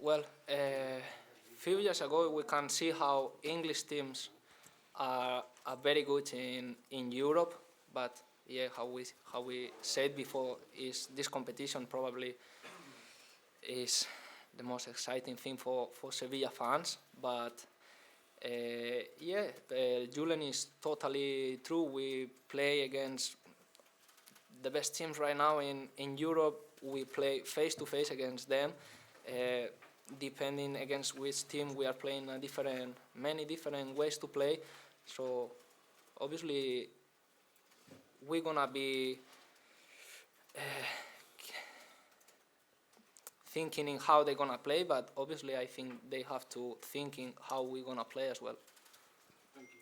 Well, few years ago we can see how English teams are very good in Europe, but yeah, how we said before, is this competition probably is the most exciting thing for Sevilla fans. But yeah, Julian is totally true. We play against the best teams right now in Europe. We play face to face against them. Uh, Depending against which team we are playing, many different ways to play. So obviously we're gonna be thinking in how they're gonna play, but obviously I think they have to think in how we're gonna play as well. Thank you.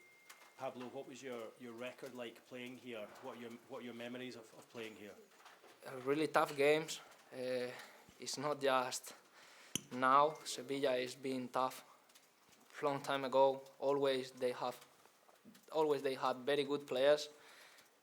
Pablo, what was your record like playing here? What are your memories of playing here? Really tough games. It's not just now. Sevilla is being tough. Long time ago, always they had very good players,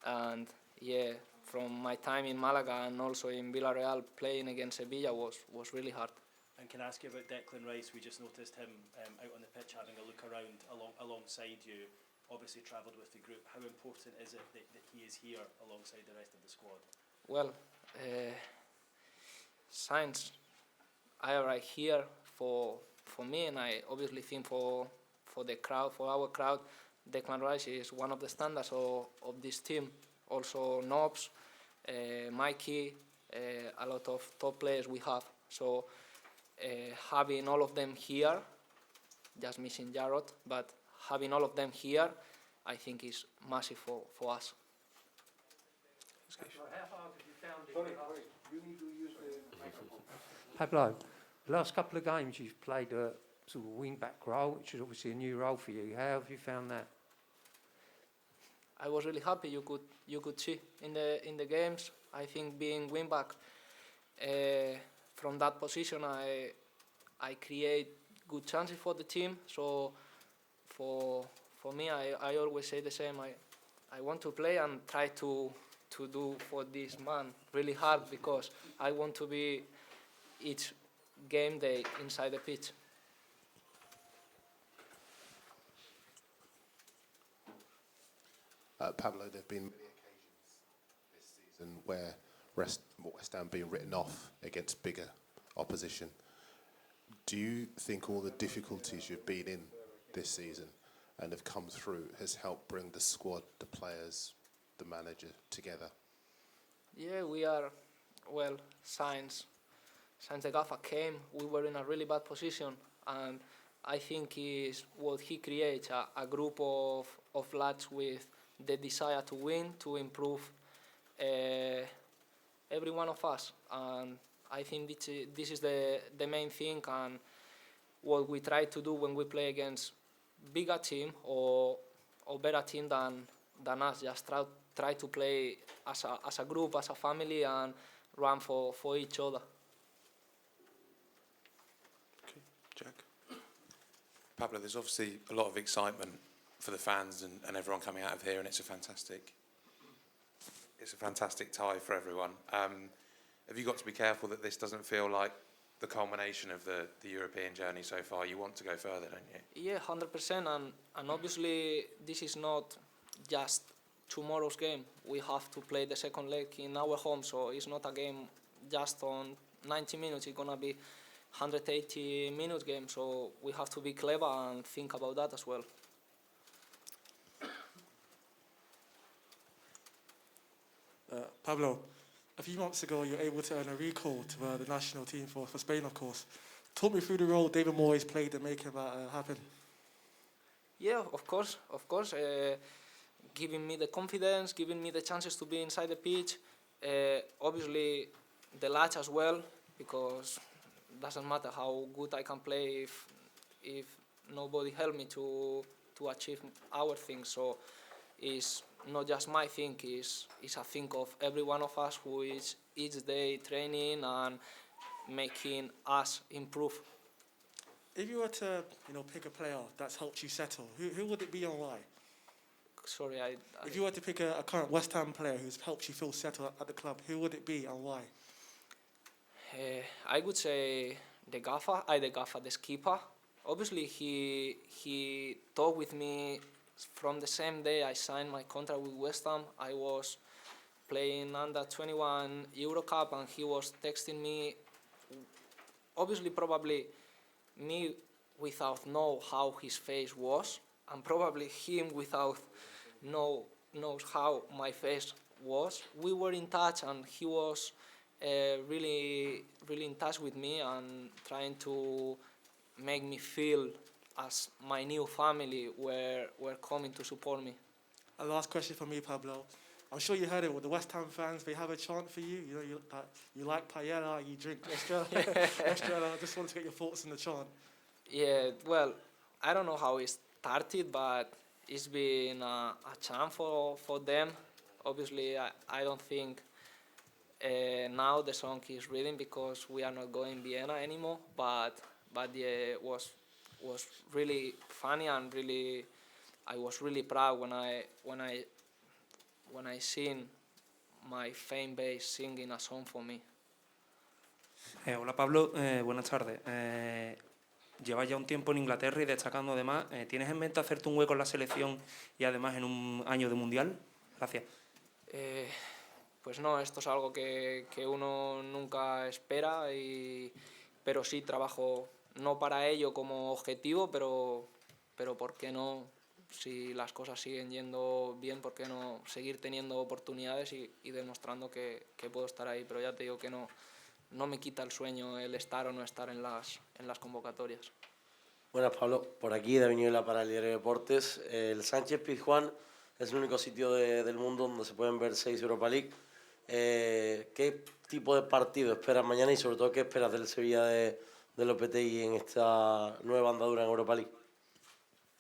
and yeah, from my time in Malaga and also in Villarreal, playing against Sevilla was really hard. And can I ask you about Declan Rice? We just noticed him out on the pitch having a look around alongside you. Obviously travelled with the group. How important is it that he is here alongside the rest of the squad? Well, since I arrived here for me, and I obviously think for the crowd, for our crowd, Declan Rice is one of the standards of this team. Also Nobs, Mikey, a lot of top players we have. So having all of them here, just missing Jarrod, but having all of them here, I think is massive for us. Sorry, you need to use the microphone. Pablo, the last couple of games you've played a sort of wing-back role, which is obviously a new role for you. How have you found that? I was really happy. You could see in the games. I think being wing-back, from that position, I create good chances for the team. So for me, I always say the same. I want to play and try to do for this man really hard, because I want to be each game day inside the pitch. Pablo, there have been many occasions this season where West Ham being written off against bigger opposition. Do you think all the difficulties you've been in this season and have come through has helped bring the squad, the players, the manager together? Yeah, we are, well, since the Gaffer came, we were in a really bad position, and I think is what he creates, a group of lads with the desire to win, to improve every one of us, and I think this is the main thing, and what we try to do when we play against bigger team or better team than us. Just try to play as a group, as a family, and run for each other. Okay, Jack. Pablo, there's obviously a lot of excitement for the fans and everyone coming out of here, and it's a fantastic tie for everyone. Have you got to be careful that this doesn't feel like the culmination of the European journey so far? You want to go further, don't you? Yeah, 100%, and obviously this is not just tomorrow's game. We have to play the second leg in our home, so it's not a game just on 90 minutes. It's gonna be 180 minutes game, so we have to be clever and think about that as well. Pablo, a few months ago you were able to earn a recall to the national team for Spain, of course. Talk me through the role David Moyes played in making that happen. Yeah, of course. Giving me the confidence, giving me the chances to be inside the pitch. Obviously, the lads as well, because it doesn't matter how good I can play if nobody helped me to achieve our thing. So it's not just my thing, it's a thing of every one of us who is each day training and making us improve. If you were to, pick a player that's helped you settle, who would it be and why? Sorry, If you were to pick a current West Ham player who's helped you feel settled at the club, who would it be and why? I would say the skipper. Obviously, he talked with me from the same day I signed my contract with West Ham. I was playing under 21 Euro Cup, and he was texting me. Obviously, probably me without know how his face was, and probably him without knows how my face was. We were in touch, and he was really in touch with me and trying to make me feel as my new family were coming to support me. A last question for me, Pablo. I'm sure you heard it with the West Ham fans. They have a chant for you. You know, you like paella, you drink Estrella. Estrella. I just want to get your thoughts on the chant. Yeah, well, I don't know how it started, but it's been a chance for them. Obviously, I don't think now the song is reading because we are not going Vienna anymore. But yeah, it was really funny, and really I was really proud when I seen my fan base singing a song for me. Hola Pablo, buenas tardes. Llevas ya un tiempo en Inglaterra y destacando además. ¿Tienes en mente hacerte un hueco en la selección y además en un año de mundial? Gracias. Pues no, esto es algo que uno nunca espera, pero sí trabajo no para ello como objetivo, pero ¿por qué no? Si las cosas siguen yendo bien, ¿por qué no seguir teniendo oportunidades y demostrando que puedo estar ahí? Pero ya te digo que no me quita el sueño el estar o no estar en las convocatorias. Buenas, Pablo. Por aquí, de Viñuela para el Diario de Deportes. El Sánchez Pizjuán es el único sitio del mundo donde se pueden ver 6 Europa League. ¿Qué tipo de partido esperas mañana y sobre todo qué esperas del Sevilla de Lopetegui en esta nueva andadura en Europa League?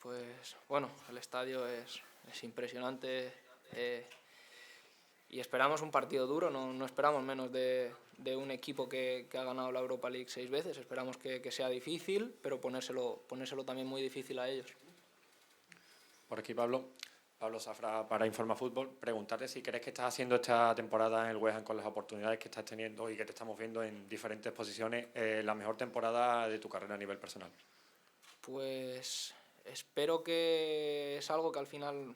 Pues bueno, el estadio es impresionante y esperamos un partido duro, no esperamos menos de un equipo que ha ganado la Europa League 6 veces, esperamos que sea difícil, pero ponérselo también muy difícil a ellos. Por aquí Pablo Safra para Informa Fútbol, preguntarte si crees que estás haciendo esta temporada en el West Ham con las oportunidades que estás teniendo y que te estamos viendo en diferentes posiciones, la mejor temporada de tu carrera a nivel personal. Pues espero que es algo que al final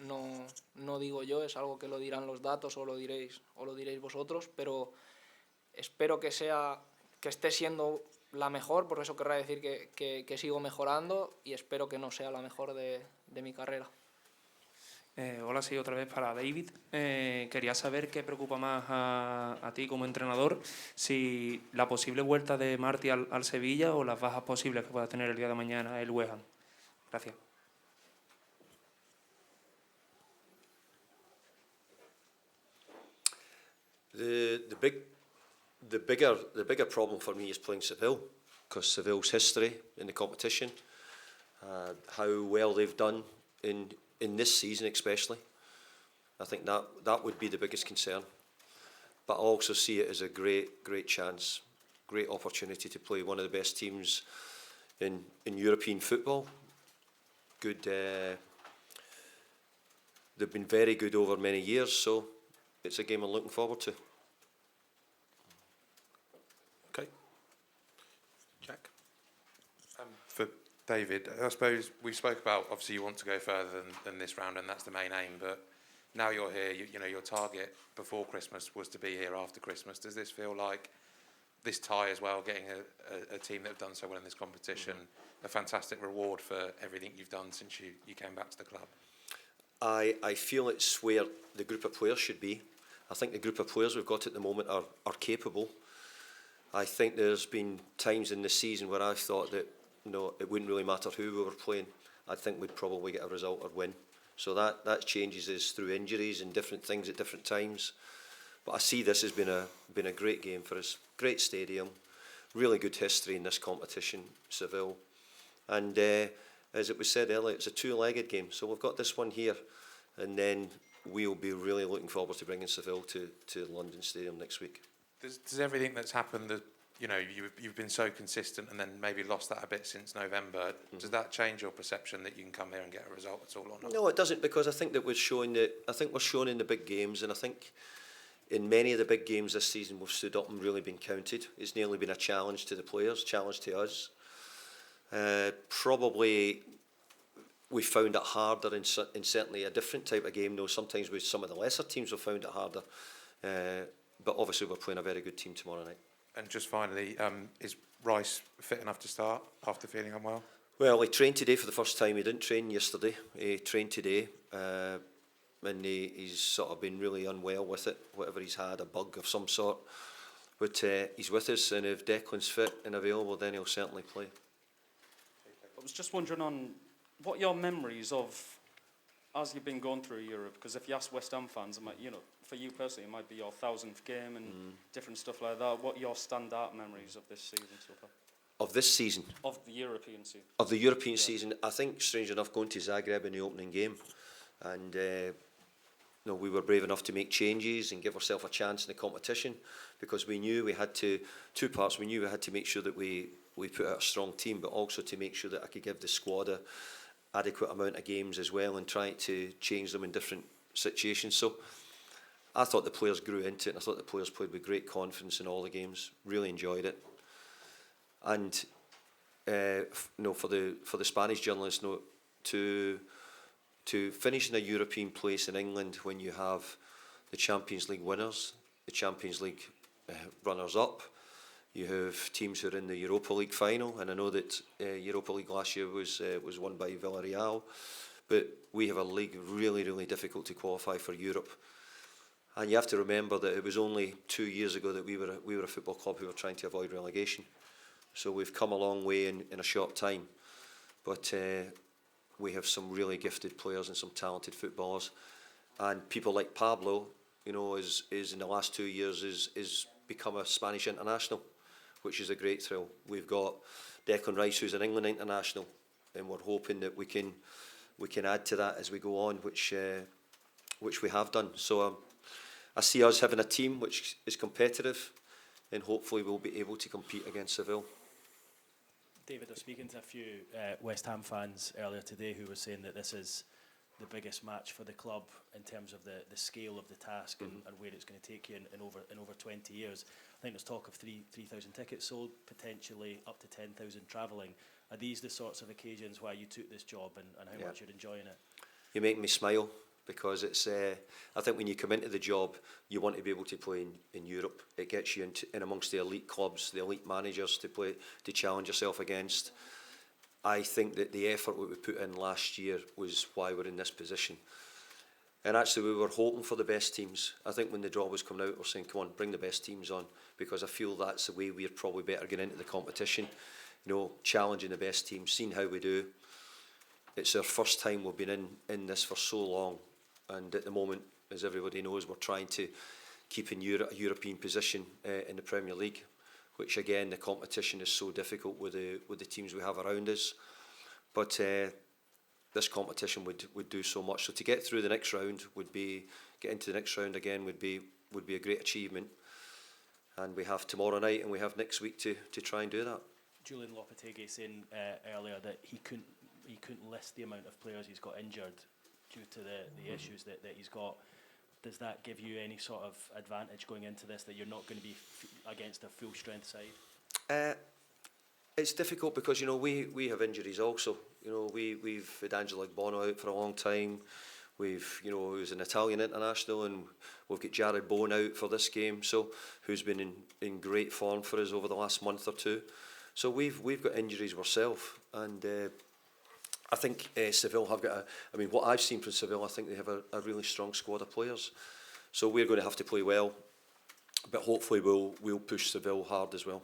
no digo yo, es algo que lo dirán los datos o lo diréis vosotros, pero espero que esté siendo la mejor, por eso querrá decir que sigo mejorando, y espero que no sea la mejor de mi carrera. Hola, sí, otra vez para David. Quería saber qué preocupa más a ti como entrenador, si la posible vuelta de Martí al Sevilla o las bajas posibles que pueda tener el día de mañana el West Ham. Gracias. The bigger problem for me is playing Seville, because Seville's history in the competition, how well they've done in this season especially. I think that would be the biggest concern. But I also see it as a great chance, great opportunity to play one of the best teams in European football. Good. They've been very good over many years, so it's a game I'm looking forward to. Okay. Jack? For David, I suppose we spoke about, obviously you want to go further than this round, and that's the main aim, but now you're here, you know, your target before Christmas was to be here after Christmas. Does this feel like this tie as well, getting a team that have done so well in this competition, a fantastic reward for everything you've done since you came back to the club? I feel it's where the group of players should be. I think the group of players we've got at the moment are capable. I think there's been times in the season where I've thought that, you know, it wouldn't really matter who we were playing. I think we'd probably get a result or win. So that changes us through injuries and different things at different times. But I see this has been a great game for us. Great stadium, really good history in this competition, Seville. And as it was said earlier, it's a two-legged game. So we've got this one here, and then we'll be really looking forward to bringing Seville to London Stadium next week. Does everything that's happened, that, you know, you've been so consistent and then maybe lost that a bit since November, does that change your perception that you can come here and get a result at all or not? No, it doesn't, because I think that we're showing in the big games, and I think in many of the big games this season, we've stood up and really been counted. It's nearly been a challenge to the players, challenge to us. Probably we found it harder in certainly a different type of game, though sometimes with some of the lesser teams we've found it harder. But obviously we're playing a very good team tomorrow night. And just finally, is Rice fit enough to start after feeling unwell? Well, he trained today for the first time. He didn't train yesterday. He trained today, and he's sort of been really unwell with it, whatever he's had, a bug of some sort. But he's with us, and if Declan's fit and available, then he'll certainly play. I was just wondering on what your memories of, as you've been going through Europe, because if you ask West Ham fans, it might, you know, for you personally, it might be your 1000th game and different stuff like that. What are your standout memories of this season so far? Of this season? Of the European season. Of the European season, I think, strange enough, going to Zagreb in the opening game. And we were brave enough to make changes and give ourselves a chance in the competition, because we knew we had to, two parts, we knew we had to make sure that we put out a strong team, but also to make sure that I could give the squad a adequate amount of games as well, and try to change them in different situations. So I thought the players grew into it, and I thought the players played with great confidence in all the games. Really enjoyed it. And for the Spanish journalists, to finish in a European place in England when you have the Champions League winners, the Champions League runners-up, you have teams who are in the Europa League final, and I know that Europa League last year was won by Villarreal, but we have a league really, really difficult to qualify for Europe. And you have to remember that it was only 2 years ago that we were a football club who were trying to avoid relegation. So we've come a long way in a short time, but we have some really gifted players and some talented footballers, and people like Pablo, is in the last 2 years is become a Spanish international, which is a great thrill. We've got Declan Rice, who's an England international, and we're hoping that we can add to that as we go on, which we have done. So I see us having a team which is competitive, and hopefully we'll be able to compete against Seville. David, I was speaking to a few West Ham fans earlier today who were saying that this is the biggest match for the club in terms of the scale of the task and where it's going to take you in over 20 years. I think there's talk of 3,000 tickets sold, potentially up to 10,000 travelling. Are these the sorts of occasions why you took this job, and how much you're enjoying it? You make me smile, because it's. I think when you come into the job, you want to be able to play in Europe. It gets you in amongst the elite clubs, the elite managers to challenge yourself against. I think that the effort we put in last year was why we're in this position. And actually, we were hoping for the best teams. I think when the draw was coming out, we're saying, come on, bring the best teams on, because I feel that's the way we're probably better getting into the competition. Challenging the best teams, seeing how we do. It's our first time we've been in this for so long. And at the moment, as everybody knows, we're trying to keep in a European position in the Premier League, which again, the competition is so difficult with the teams we have around us. But this competition would do so much. So to get through the next round get into the next round again would be a great achievement. And we have tomorrow night and we have next week to try and do that. Julian Lopetegui saying earlier that he couldn't list the amount of players he's got injured due to the issues that he's got. Does that give you any sort of advantage going into this, that you're not going to be against a full strength side? It's difficult because we have injuries also. We've had Angelo Bono out for a long time. We've who's an Italian international, and we've got Jared Bowen out for this game, so who's been in great form for us over the last month or two. So we've got injuries ourselves, and I think Seville have got what I've seen from Seville, I think they have a really strong squad of players. So we're going to have to play well, but hopefully we'll push Seville hard as well.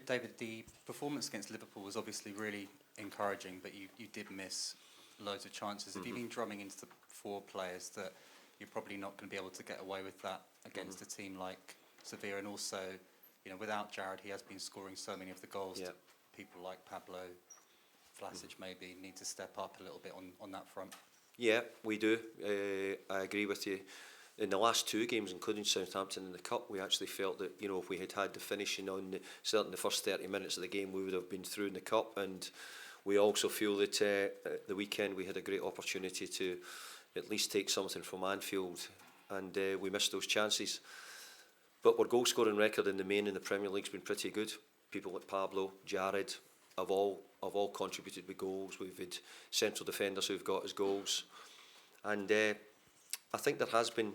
David, the performance against Liverpool was obviously really encouraging, but you did miss loads of chances. Have you been drumming into the forward players that you're probably not going to be able to get away with that against a team like Sevilla? And also, without Jared, he has been scoring so many of the goals. To people like Pablo, Vlasic maybe need to step up a little bit on that front. Yeah, we do. I agree with you. In the last two games, including Southampton in the Cup, we actually felt that if we had the finishing on certainly the first 30 minutes of the game, we would have been through in the Cup. And we also feel that at the weekend we had a great opportunity to at least take something from Anfield and we missed those chances. But our goal scoring record in the main in the Premier League's been pretty good. People like Pablo, Jared have all contributed with goals. We've had central defenders who've got us goals, and I think there has been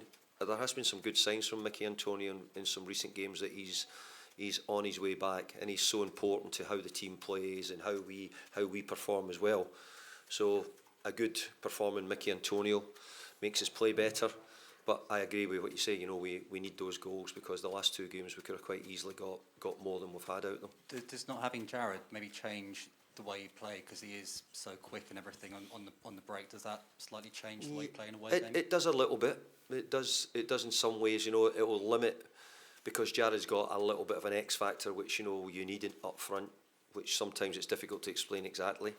some good signs from Mickey Antonio in some recent games that he's on his way back, and he's so important to how the team plays and how we perform as well. So a good performing Mickey Antonio makes us play better. But I agree with what you say. You know, we need those goals, because the last 2 games we could have quite easily got more than we've had out of them. Does not having Jared maybe change the way you play, because he is so quick and everything on the break? Does that slightly change the way you play in a away game? It does a little bit. It does in some ways. You know, it will limit, because Jared's got a little bit of an X factor, which you know you need up front, which sometimes it's difficult to explain exactly.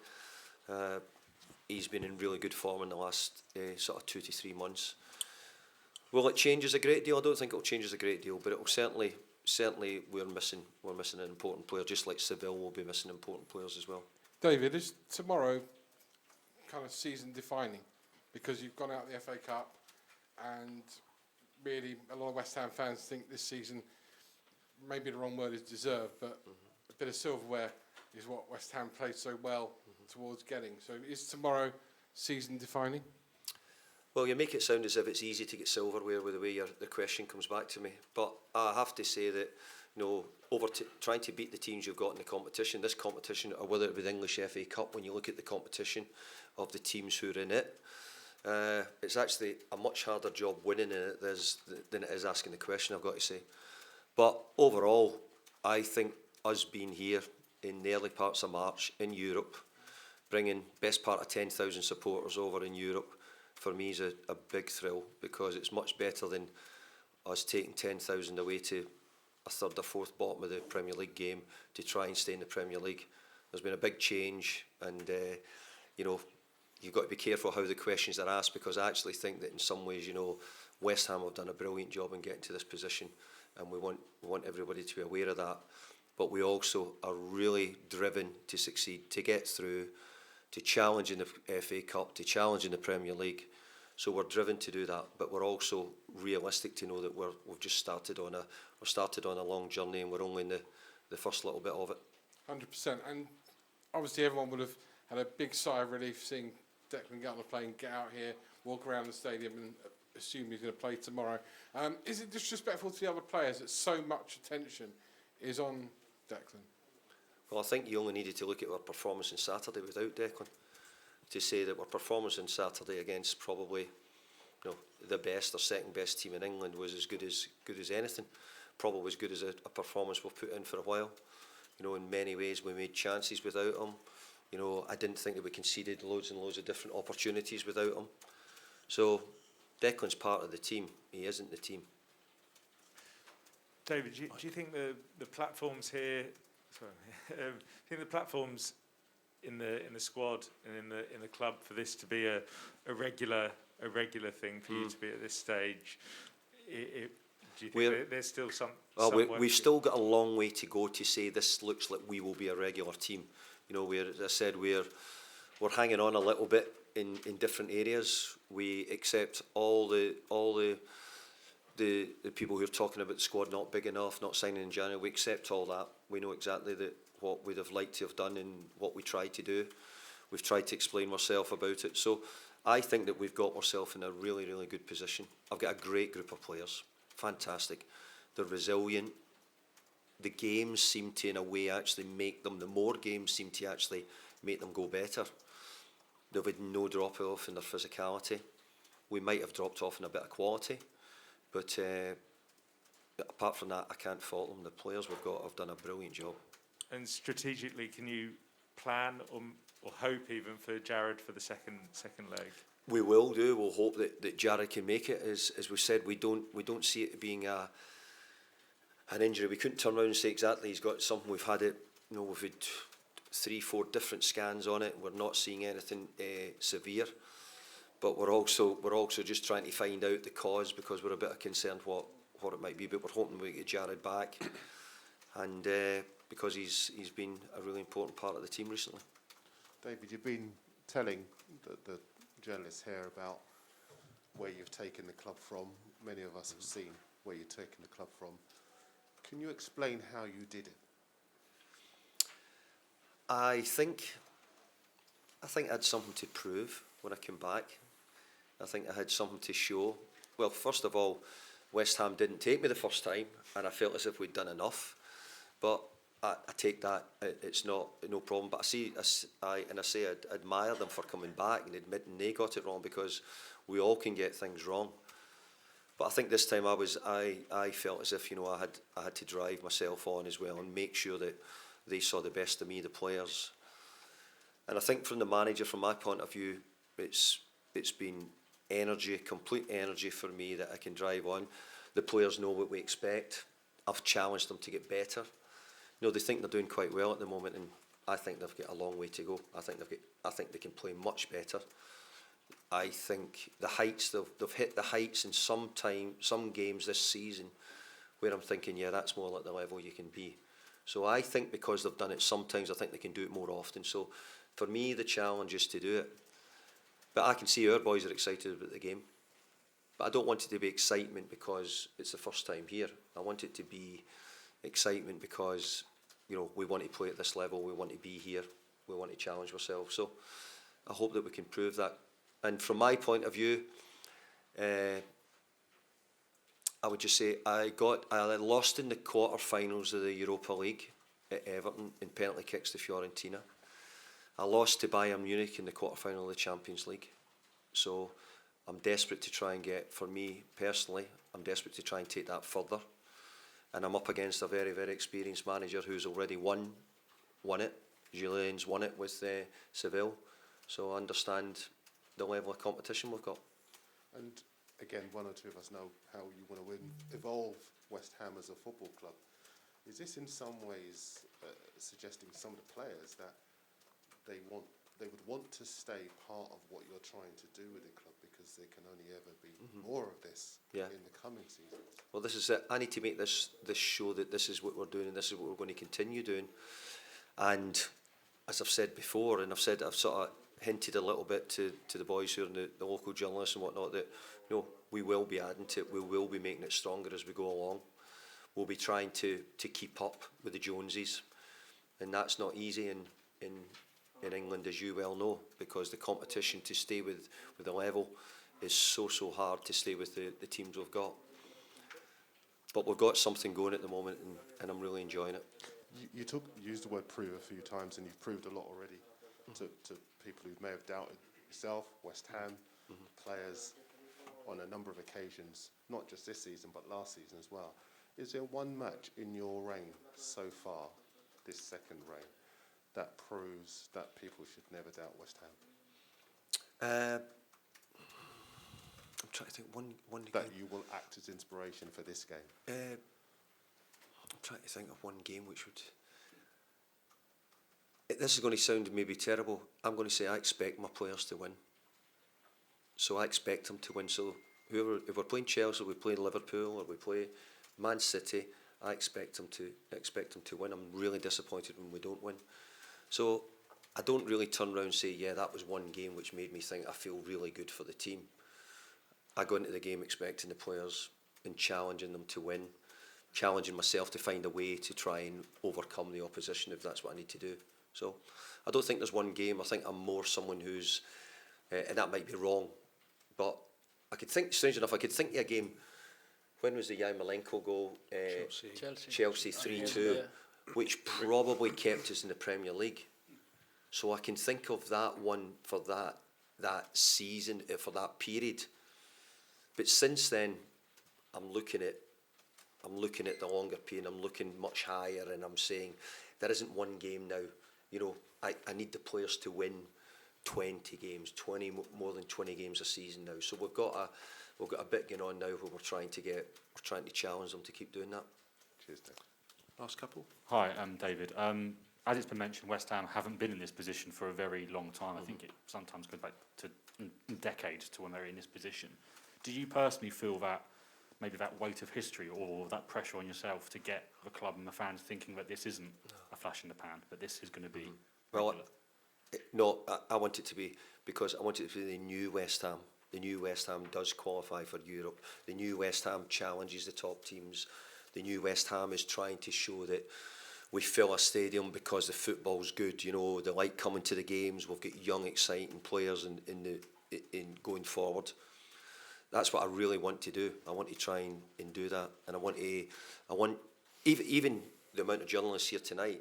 He's been in really good form in the last sort of 2 to 3 months. Will it change a great deal? I don't think it'll change a great deal, but it'll certainly we're missing an important player, just like Sevilla will be missing important players as well. David, is tomorrow kind of season defining? Because you've gone out of the FA Cup, and really a lot of West Ham fans think this season, maybe the wrong word is deserved, but a bit of silverware is what West Ham played so well towards getting. So is tomorrow season defining? Well, you make it sound as if it's easy to get silverware with the way the question comes back to me. But I have to say that, you know, trying to beat the teams you've got in the competition, this competition, or whether it be the English FA Cup, when you look at the competition of the teams who are in it, it's actually a much harder job winning in it than it is asking the question, I've got to say. But overall, I think us being here in the early parts of March in Europe, bringing best part of 10,000 supporters over in Europe, for me is a big thrill, because it's much better than us taking 10,000 away to a third or fourth bottom of the Premier League game to try and stay in the Premier League. There's been a big change, and you know, you've got to be careful how the questions are asked, because I actually think that in some ways, you know, West Ham have done a brilliant job in getting to this position, and we want everybody to be aware of that. But we also are really driven to succeed, to get through, to challenge in the FA Cup, to challenge in the Premier League. So we're driven to do that, but we're also realistic to know that we've just started on a long journey, and we're only in the first little bit of it. 100%. And obviously everyone would have had a big sigh of relief seeing Declan get on the plane, get out here, walk around the stadium, and assume he's going to play tomorrow. Is it disrespectful to the other players that so much attention is on Declan? Well, I think you only needed to look at our performance on Saturday without Declan to say that our performance on Saturday against probably, you know, the best or second best team in England was as good as anything. Probably as good as a performance we've put in for a while. You know, in many ways we made chances without him. You know, I didn't think that we conceded loads and loads of different opportunities without him. So Declan's part of the team. He isn't the team. David, do you think the platforms here? Sorry, I think the platforms in the squad and in the club for this to be a regular thing for you to be at this stage. Do you think there's still some? We've still got a long way to go to say this looks like we will be a regular team. You know, as I said, we're hanging on a little bit in different areas. We accept all the people who are talking about the squad not big enough, not signing in January. We accept all that. We know exactly what we'd have liked to have done and what we tried to do. We've tried to explain ourselves about it. So I think that we've got ourselves in a really, really good position. I've got a great group of players. Fantastic. They're resilient. The games seem to, in a way, actually make them, the more games seem to actually make them go better. They've had no drop-off in their physicality. We might have dropped off in a bit of quality, but apart from that, I can't fault them. The players we've got have done a brilliant job. And strategically, can you plan or hope even for Jared for the second leg? We will do. We'll hope that Jared can make it. As we said, we don't see it being an injury. We couldn't turn around and say exactly he's got something. We've had it. You know, we've had 3-4 different scans on it. We're not seeing anything severe, but we're also just trying to find out the cause, because we're a bit concerned what it might be. But we're hoping we get Jared back, and because he's been a really important part of the team recently. David, you've been telling the journalists here about where you've taken the club from, many of us have seen where you're taking the club from. Can you explain how you did it? I think I had something to prove when I came back. I think I had something to show. Well, first of all, West Ham didn't take me the first time, and I felt as if we'd done enough. But I take that; it's no problem. But I admire them for coming back and admitting they got it wrong, because we all can get things wrong. But I think this time I felt as if, you know, I had to drive myself on as well and make sure that they saw the best of me, the players. And I think from the manager, from my point of view, it's been energy, complete energy for me that I can drive on. The players know what we expect. I've challenged them to get better. You know, they think they're doing quite well at the moment, and I think they've got a long way to go. I think they can play much better. I think the heights, they've hit the heights in some games this season where I'm thinking, yeah, that's more like the level you can be. So I think because they've done it sometimes, I think they can do it more often. So for me, the challenge is to do it. But I can see our boys are excited about the game. But I don't want it to be excitement because it's the first time here. I want it to be excitement because, you know, we want to play at this level, we want to be here, we want to challenge ourselves. So I hope that we can prove that. And from my point of view, I would just say I lost in the quarter-finals of the Europa League at Everton in penalty kicks to Fiorentina. I lost to Bayern Munich in the quarter-final of the Champions League. So I'm desperate to try and get, for me personally, I'm desperate to try and take that further. And I'm up against a very, very experienced manager who's already won it. Julien's won it with Seville. So I understand the level of competition we've got. And again, one or two of us know how you want to evolve West Ham as a football club. Is this in some ways suggesting some of the players that they would want to stay part of what you're trying to do with the club, because there can only ever be more of this in the coming seasons? Well, this is it. I need to make this show that this is what we're doing and this is what we're going to continue doing. And as I've said before, and I've sort of hinted a little bit to the boys who are in the local journalists and whatnot, that, you know, we will be adding to it, we will be making it stronger as we go along. We'll be trying to keep up with the Joneses, and that's not easy in England, as you well know, because the competition to stay with the level is so hard to stay with the teams we've got. But we've got something going at the moment, and I'm really enjoying it. You used the word prove a few times, and you've proved a lot already to people who may have doubted yourself, West Ham, players on a number of occasions, not just this season but last season as well. Is there one match in your reign so far, this second reign, that proves that people should never doubt West Ham? I'm trying to think one that game. You will act as inspiration for this game. I'm trying to think of one game which would. This is going to sound maybe terrible. I'm going to say I expect my players to win. So I expect them to win. So if we're playing Chelsea, we play Liverpool, or we play Man City, I expect them to win. I'm really disappointed when we don't win. So I don't really turn around and say, yeah, that was one game which made me think I feel really good for the team. I go into the game expecting the players and challenging them to win, challenging myself to find a way to try and overcome the opposition if that's what I need to do. So I don't think there's one game. I think I'm more someone who's, and that might be wrong, but I could think, strange enough, I could think of a game. When was the Yarmolenko goal? Chelsea 3-2, which probably kept us in the Premier League. So I can think of that one for that season, for that period. But since then, I'm looking at the longer period. I'm looking much higher, and I'm saying there isn't one game now. You know, I need the players to win 20 games, more than 20 games a season now. So we've got a bit going on now where we're trying to challenge them to keep doing that. Cheers, Dave. Last couple. Hi, I'm David. As it's been mentioned, West Ham haven't been in this position for a very long time. I think it sometimes goes back to decades to when they're in this position. Do you personally feel that maybe that weight of history or that pressure on yourself to get the club and the fans thinking that this isn't a flash in the pan, but this is going to be well, no, I want it to be, because I want it to be the new West Ham. the new West Ham does qualify for Europe. The new West Ham challenges the top teams. The new West Ham is trying to show that we fill a stadium because the football's good. You know, they like coming to the games. We've got young, exciting players in going forward. That's what I really want to do. I want to try and do that, and I want even the amount of journalists here tonight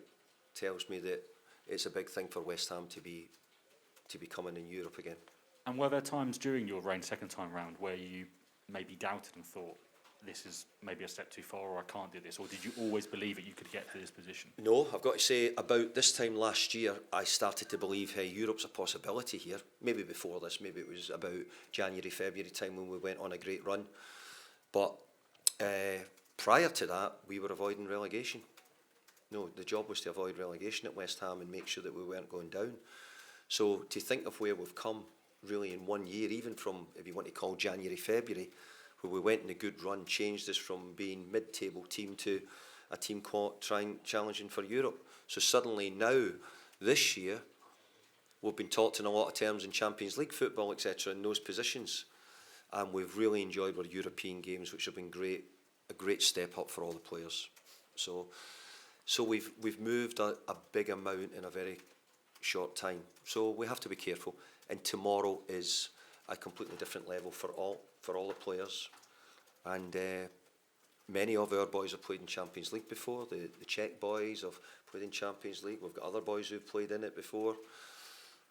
tells me that it's a big thing for West Ham to be coming in Europe again. And were there times during your reign, second time round, where you maybe doubted and thought, this is maybe a step too far, or I can't do this, or did you always believe that you could get to this position? No, I've got to say, about this time last year, I started to believe, hey, Europe's a possibility here. Maybe before this, maybe it was about January, February time when we went on a great run. But prior to that, we were avoiding relegation. No, the job was to avoid relegation at West Ham and make sure that we weren't going down. So to think of where we've come really in 1 year, even from, if you want to call January, February, where we went in a good run, changed us from being mid-table team to a team challenging for Europe. So suddenly now, this year, we've been talked in a lot of terms in Champions League football, etc., in those positions. And we've really enjoyed our European games, which have been great, a great step up for all the players. So we've moved a big amount in a very short time. So we have to be careful. And tomorrow is a completely different level for all the players. And many of our boys have played in Champions League before. The Czech boys have played in Champions League. We've got other boys who've played in it before.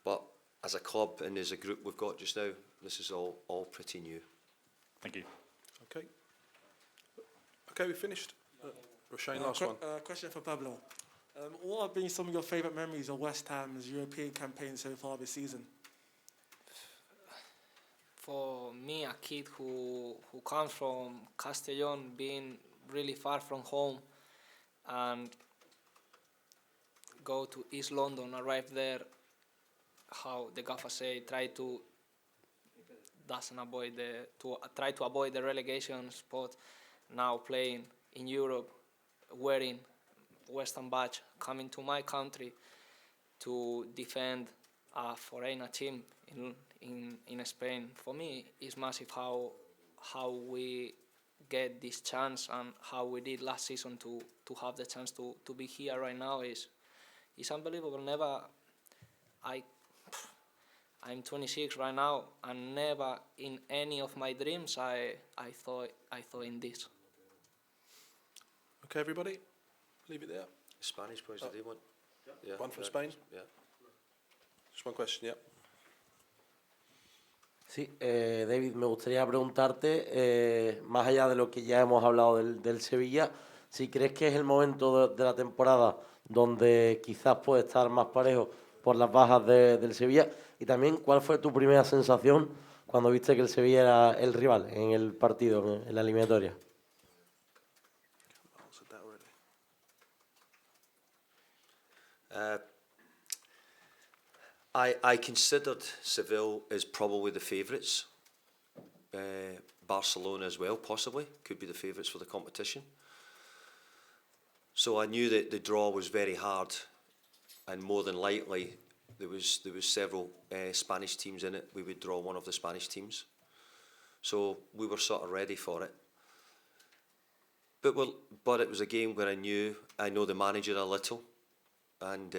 But as a club and as a group we've got just now, this is all pretty new. Thank you. Okay. Okay, we finished. Roshane, last one. Question for Pablo. What have been some of your favourite memories of West Ham's European campaign so far this season? For me, a kid who comes from Castellón, being really far from home, and go to East London, arrive there, how the gaffer say, try to avoid the relegation spot. Now playing in Europe, wearing West Ham badge, coming to my country to defend a foreigner team in Spain. For me, it's massive how we get this chance, and how we did last season to have the chance to be here right now is unbelievable. I'm 26 right now, and never in any of my dreams I thought in this. Okay, everybody, leave it there. Spanish boys, do they want? Yeah. One from Spain? Yeah. Just one question, yeah. Sí, David, me gustaría preguntarte, más allá de lo que ya hemos hablado del Sevilla, si crees que es el momento de la temporada donde quizás puede estar más parejo por las bajas del Sevilla, y también cuál fue tu primera sensación cuando viste que el Sevilla era el rival en el partido, en la eliminatoria. I considered Seville as probably the favourites. Barcelona as well, possibly, could be the favourites for the competition. So I knew that the draw was very hard, and more than likely there was several Spanish teams in it. We would draw one of the Spanish teams. So we were sort of ready for it. But it was a game where I know the manager a little, and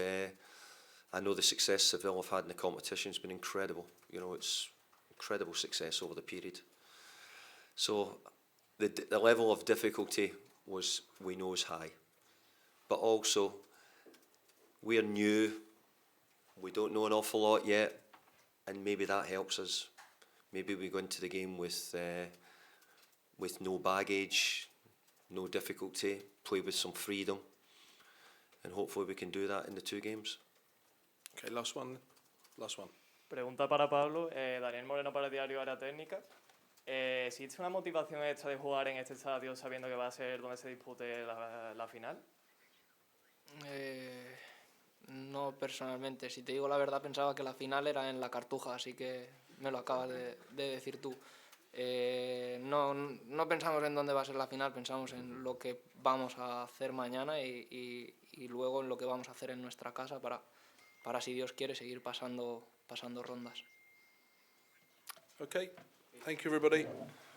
I know the success Seville have had in the competition has been incredible. You know, it's incredible success over the period. So the level of difficulty we know is high. But also, we're new, we don't know an awful lot yet, and maybe that helps us. Maybe we go into the game with no baggage, no difficulty, play with some freedom, and hopefully we can do that in the two games. Okay, last one. Pregunta para Pablo, Daniel Moreno para el diario Área Técnica. ¿Existe una motivación extra de jugar en este estadio sabiendo que va a ser donde se dispute la final? No, personalmente. Si te digo la verdad, pensaba que la final era en la Cartuja, así que me lo acabas de decir tú. No pensamos en dónde va a ser la final, pensamos en lo que vamos a hacer mañana y luego en lo que vamos a hacer en nuestra casa para si Dios quiere, seguir pasando rondas. Okay, Thank you, everybody.